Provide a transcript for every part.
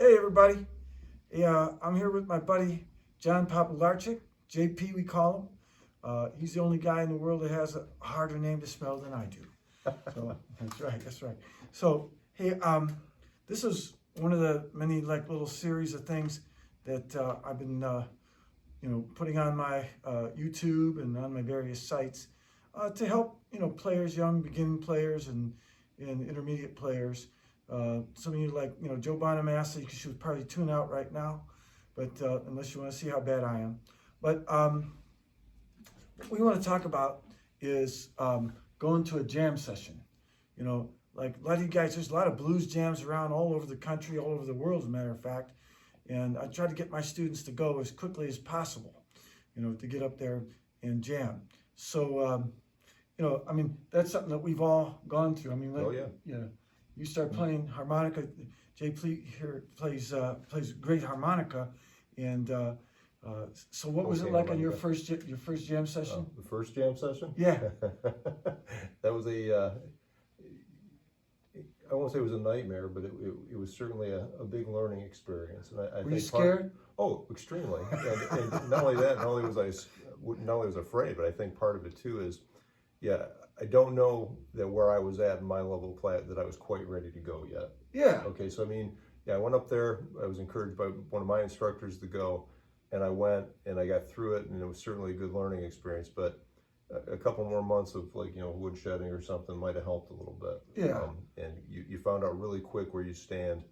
Hey everybody, I'm here with my buddy John Popielarczyk, JP we call him. He's the only guy in the world that has a harder name to spell than I do. So that's right. So hey, this is one of the many little series of things that I've been putting on my YouTube and on my various sites to help players, young beginning players and intermediate players. Some of you Joe Bonamassa, you should probably tune out right now, but unless you want to see how bad I am. But what we want to talk about is going to a jam session. Like a lot of you guys, there's a lot of blues jams around all over the country, all over the world, as a matter of fact. And I try to get my students to go as quickly as possible, to get up there and jam. So, that's something that we've all gone through. You start playing harmonica. Jay here plays great harmonica, and so what was it like on your first jam session? The first jam session? Yeah. That was I won't say it was a nightmare, but it was certainly a big learning experience. And I Were you scared? Oh, extremely. and not only that, not only was I afraid, but I think part of it too is, I don't know that where I was at in my level of play that I was quite ready to go yet. Yeah. Okay, so I went up there. I was encouraged by one of my instructors to go, and I went and I got through it, and it was certainly a good learning experience. But a couple more months of woodshedding or something might have helped a little bit. Yeah. And you found out really quick where you stand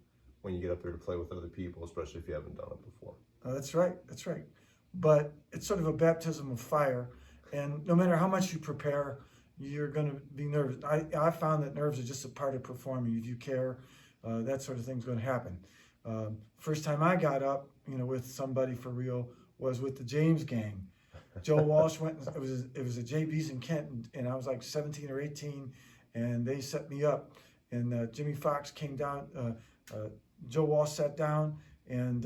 when you get up there to play with other people, especially if you haven't done it before. Oh, that's right. That's right. But it's sort of a baptism of fire, and no matter how much you prepare, you're going to be nervous. I found that nerves are just a part of performing. If you care, that sort of thing's going to happen. First time I got up, with somebody for real was with the James Gang. Joe Walsh went. It was a JB's in Kent, and I was like 17 or 18, and they set me up. And Jimmy Fox came down. Joe Walsh sat down, and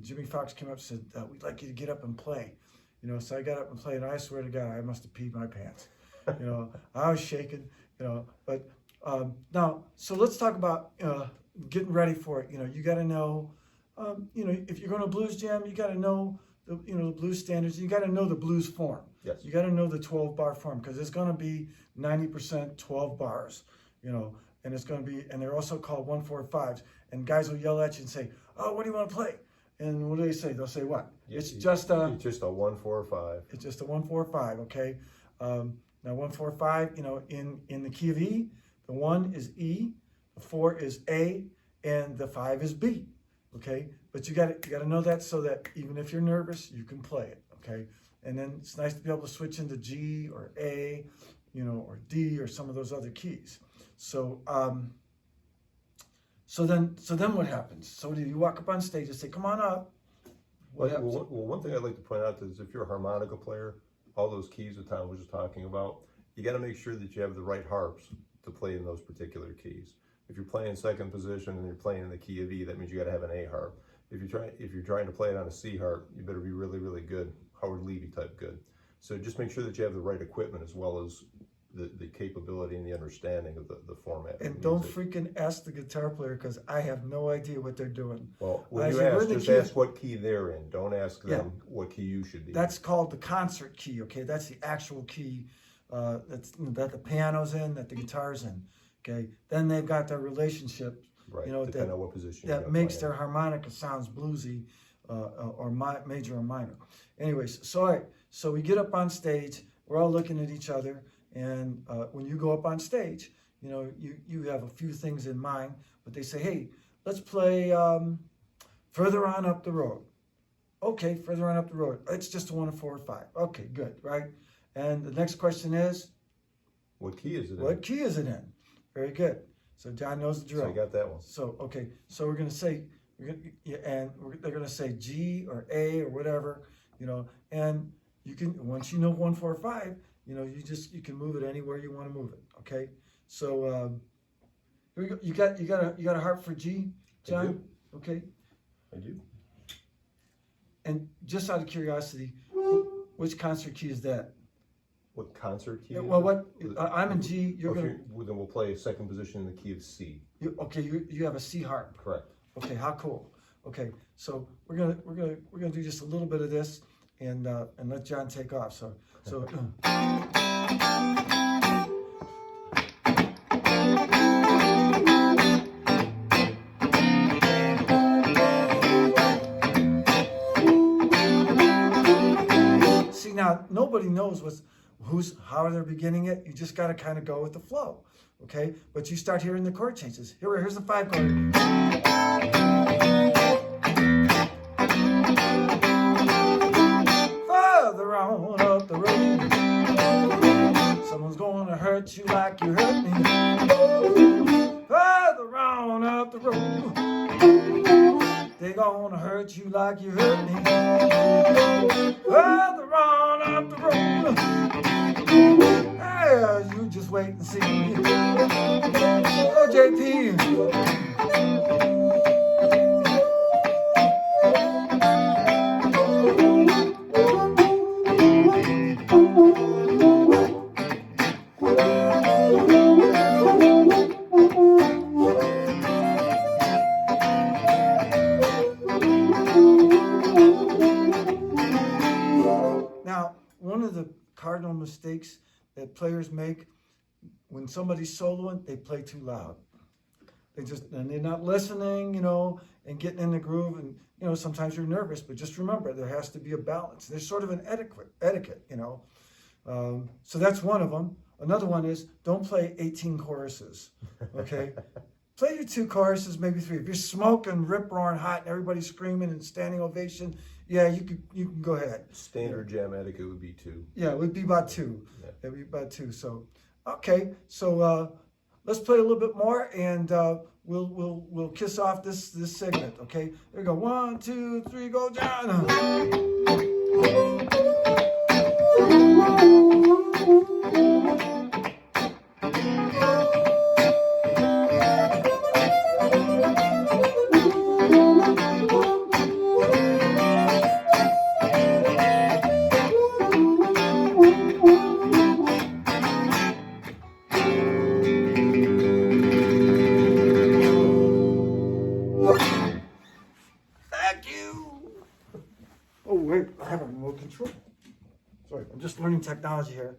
Jimmy Fox came up and said, "We'd like you to get up and play." So I got up and played, and I swear to God, I must have peed my pants. I was shaking, but now, so let's talk about, getting ready for it. You got to know, if you're going to blues jam, you got to know the blues standards. You got to know the blues form. Yes. You got to know the 12-bar form, because it's going to be 90% 12 bars, and it's going to be, and they're also called 1-4-5s, and guys will yell at you and say, "Oh, what do you want to play?" And what do they say? They'll say what? It's just a 1-4-5. It's just a 1-4-5, okay? Now 1-4-5, in the key of E, the 1 is E, the 4 is A, and the 5 is B, okay? But you got to know that, so that even if you're nervous, you can play it, okay? And then it's nice to be able to switch into G or A, or D or some of those other keys. So so then what happens? So do you walk up on stage and say, "Come on up"? Well, one thing I'd like to point out is if you're a harmonica player, all those keys that Tom was just talking about, you got to make sure that you have the right harps to play in those particular keys. If you're playing second position and you're playing in the key of E, that means you got to have an A harp. If you're trying to play it on a C harp, you better be really, really good, Howard Levy type good. So just make sure that you have the right equipment as well as the capability and the understanding of the format. And don't freaking ask the guitar player, because I have no idea what they're doing. Well, when you ask, just ask what key they're in. Don't ask them what key you should be. That's called the concert key, okay? That's the actual key that the piano's in, that the guitar's in, okay? Then they've got their relationship, right, depending on what position that makes their harmonica sounds bluesy or major or minor. Anyways, so all right, so we get up on stage, we're all looking at each other, and when you go up on stage, you have a few things in mind, but they say, "Hey, let's play Further On Up the Road." Okay, Further On Up the Road. It's just a 1-4-5. Okay, good, right? And the next question is, what key is it in? What key is it in? Very good. So John knows the drill. So I got that one. So, okay, so we're going to say, they're going to say G or A or whatever, and you can, once you know 1-4-5, you can move it anywhere you want to move it, okay? So, here we go. You got a harp for G, John? I do. Okay. I do. And just out of curiosity, which concert key is that? What concert key? Yeah, well, I'm in G. You're then we'll play second position in the key of C. You have a C harp. Correct. Okay, how cool. Okay, so we're gonna do just a little bit of this and let John take off. So. See, now nobody knows how they're beginning it. You just got to kind of go with the flow, okay? But you start hearing the chord changes. Here's the 5 chord. Further on up the road, someone's gonna hurt you like you hurt me. Further on up the road, they're gonna hurt you like you hurt me. Further on up the road, hey, you just wait and see. Go, JP. Now, one of the cardinal mistakes that players make when somebody's soloing, they play too loud. And they're not listening, and getting in the groove. And, sometimes you're nervous, but just remember, there has to be a balance. There's sort of an etiquette. So that's one of them. Another one is don't play 18 choruses, okay? Play your 2 choruses, maybe 3. If you're smoking, rip-roaring hot, and everybody's screaming and standing ovation, yeah, you can go ahead. Standard jam etiquette would be 2. Yeah, it would be about 2. Yeah. It would be about 2. So, okay. So let's play a little bit more, and we'll kiss off this segment. Okay. There we go. 1, 2, 3, go, John. Thank you. Oh, wait, I have a remote control. Sorry, I'm just learning technology here.